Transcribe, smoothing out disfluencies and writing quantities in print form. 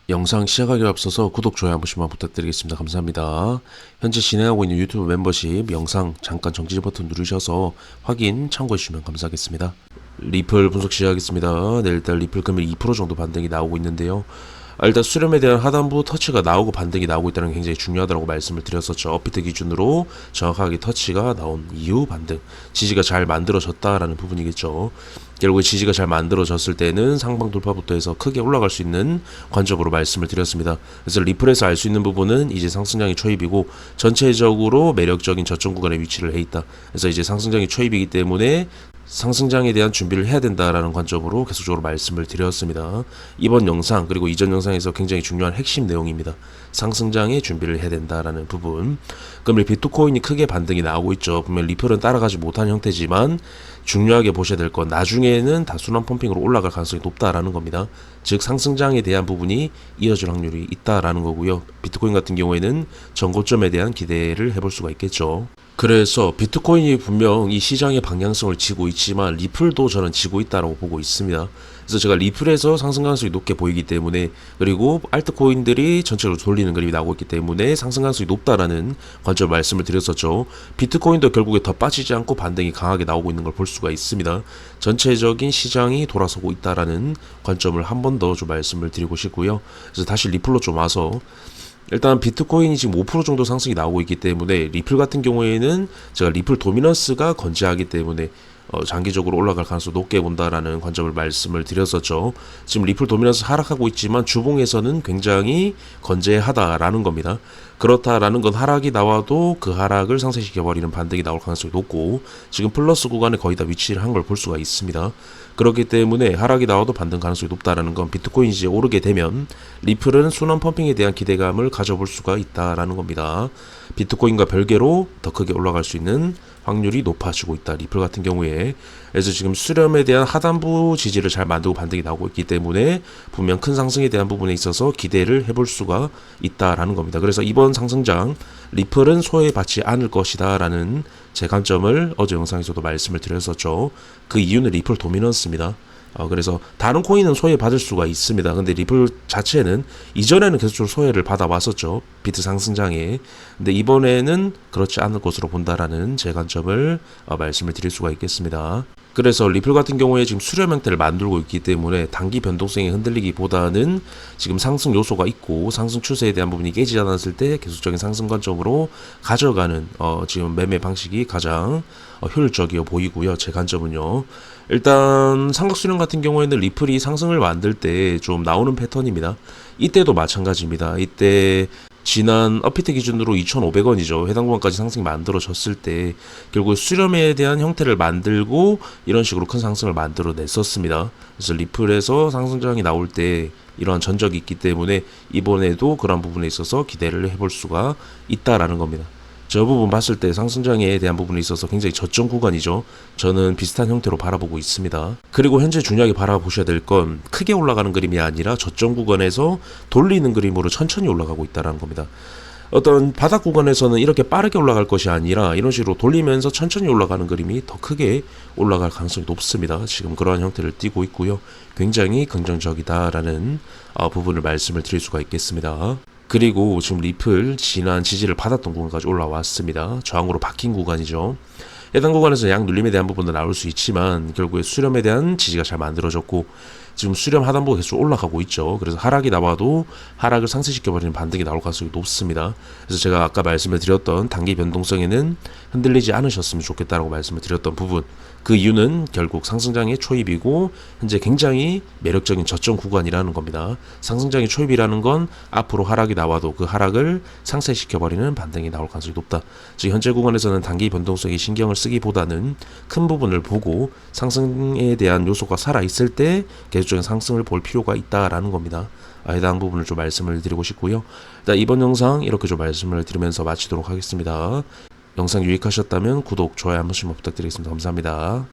영상 시작하기에 앞서서 구독, 좋아요 한 번씩만 부탁드리겠습니다. 감사합니다. 현재 진행하고 있는 유튜브 멤버십 영상 잠깐 정지 버튼 누르셔서 확인 참고해 주시면 감사하겠습니다. 리플 분석 시작하겠습니다. 네, 일단 리플 금일 2% 정도 반등이 나오고 있는데요. 일단 수렴에 대한 하단부 터치가 나오고 반등이 나오고 있다는 게 굉장히 중요하다고 말씀을 드렸었죠. 업비트 기준으로 정확하게 터치가 나온 이후 반등, 지지가 잘 만들어졌다라는 부분이겠죠. 결국에 지지가 잘 만들어졌을 때는 상방 돌파부터 해서 크게 올라갈 수 있는 관점으로 말씀을 드렸습니다. 그래서 리플에서 알 수 있는 부분은 이제 상승장이 초입이고 전체적으로 매력적인 저점 구간에 위치를 해 있다. 그래서 이제 상승장이 초입이기 때문에 상승장에 대한 준비를 해야 된다라는 관점으로 계속적으로 말씀을 드렸습니다. 이번 영상 그리고 이전 영상에서 굉장히 중요한 핵심 내용입니다. 상승장에 준비를 해야 된다라는 부분. 그럼 비트코인이 크게 반등이 나오고 있죠. 분명 리플은 따라가지 못한 형태지만 중요하게 보셔야 될 건 나중에는 다순환 펌핑으로 올라갈 가능성이 높다라는 겁니다. 즉 상승장에 대한 부분이 이어질 확률이 있다라는 거고요. 비트코인 같은 경우에는 전고점에 대한 기대를 해볼 수가 있겠죠. 그래서 비트코인이 분명 이 시장의 방향성을 지고 있지만 리플도 저는 지고 있다고 보고 있습니다. 그래서 제가 리플에서 상승 가능성이 높게 보이기 때문에, 그리고 알트코인들이 전체로 돌리는 그림이 나오고 있기 때문에 상승 가능성이 높다라는 관점을 말씀을 드렸었죠. 비트코인도 결국에 더 빠지지 않고 반등이 강하게 나오고 있는 걸 볼 수가 있습니다. 전체적인 시장이 돌아서고 있다라는 관점을 한 번 더 좀 말씀을 드리고 싶고요. 그래서 다시 리플로 좀 와서 일단 비트코인이 지금 5% 정도 상승이 나오고 있기 때문에 리플 같은 경우에는 제가 리플 도미넌스가 건재하기 때문에 장기적으로 올라갈 가능성이 높게 본다라는 관점을 말씀을 드렸었죠. 지금 리플 도미넌스 하락하고 있지만 주봉에서는 굉장히 건재하다라는 겁니다. 그렇다라는 건 하락이 나와도 그 하락을 상쇄시켜버리는 반등이 나올 가능성이 높고 지금 플러스 구간에 거의 다 위치를 한 걸 볼 수가 있습니다. 그렇기 때문에 하락이 나와도 반등 가능성이 높다라는 건 비트코인이 이제 오르게 되면 리플은 순환 펌핑에 대한 기대감을 가져볼 수가 있다라는 겁니다. 비트코인과 별개로 더 크게 올라갈 수 있는 확률이 높아지고 있다. 리플 같은 경우에. 그래서 지금 수렴에 대한 하단부 지지를 잘 만들고 반등이 나오고 있기 때문에 분명 큰 상승에 대한 부분에 있어서 기대를 해볼 수가 있다라는 겁니다. 그래서 이번 상승장 리플은 소외받지 않을 것이다 라는 제 관점을 어제 영상에서도 말씀을 드렸었죠. 그 이유는 리플 도미넌스입니다. 그래서 다른 코인은 소외받을 수가 있습니다. 근데 리플 자체는 이전에는 계속적으로 소외를 받아왔었죠. 비트 상승장에. 근데 이번에는 그렇지 않을 것으로 본다라는 제 관점을 말씀을 드릴 수가 있겠습니다. 그래서 리플 같은 경우에 지금 수렴 형태를 만들고 있기 때문에 단기 변동성이 흔들리기보다는 지금 상승 요소가 있고 상승 추세에 대한 부분이 깨지지 않았을 때 계속적인 상승 관점으로 가져가는 지금 매매 방식이 가장 효율적이어 보이고요. 제 관점은요. 일단 삼각수렴 같은 경우에는 리플이 상승을 만들 때 좀 나오는 패턴입니다. 이때도 마찬가지입니다. 이때 지난 업비트 기준으로 2,500원이죠. 해당 구간까지 상승이 만들어졌을 때 결국 수렴에 대한 형태를 만들고 이런 식으로 큰 상승을 만들어 냈었습니다. 그래서 리플에서 상승장이 나올 때 이러한 전적이 있기 때문에 이번에도 그런 부분에 있어서 기대를 해볼 수가 있다라는 겁니다. 저 부분 봤을 때 상승장에 대한 부분에 있어서 굉장히 저점 구간이죠. 저는 비슷한 형태로 바라보고 있습니다. 그리고 현재 중요하게 바라보셔야 될 건 크게 올라가는 그림이 아니라 저점 구간에서 돌리는 그림으로 천천히 올라가고 있다는 겁니다. 어떤 바닥 구간에서는 이렇게 빠르게 올라갈 것이 아니라 이런 식으로 돌리면서 천천히 올라가는 그림이 더 크게 올라갈 가능성이 높습니다. 지금 그러한 형태를 띠고 있고요. 굉장히 긍정적이다라는 부분을 말씀을 드릴 수가 있겠습니다. 그리고 지금 리플 지난 지지를 받았던 구간까지 올라왔습니다. 저항으로 바뀐 구간이죠. 해당 구간에서 양 눌림에 대한 부분도 나올 수 있지만 결국에 수렴에 대한 지지가 잘 만들어졌고 지금 수렴 하단부가 계속 올라가고 있죠. 그래서 하락이 나와도 하락을 상쇄시켜버리는 반등이 나올 가능성이 높습니다. 그래서 제가 아까 말씀을 드렸던 단기 변동성에는 흔들리지 않으셨으면 좋겠다라고 말씀을 드렸던 부분, 그 이유는 결국 상승장의 초입이고 현재 굉장히 매력적인 저점 구간이라는 겁니다. 상승장의 초입이라는 건 앞으로 하락이 나와도 그 하락을 상쇄시켜버리는 반등이 나올 가능성이 높다. 즉 현재 구간에서는 단기 변동성에 신경을 쓰기보다는 큰 부분을 보고 상승에 대한 요소가 살아있을 때 계속적인 상승을 볼 필요가 있다라는 겁니다. 해당 부분을 좀 말씀을 드리고 싶고요. 일단 이번 영상 이렇게 좀 말씀을 드리면서 마치도록 하겠습니다. 영상 유익하셨다면 구독, 좋아요 한 번씩만 부탁드리겠습니다. 감사합니다.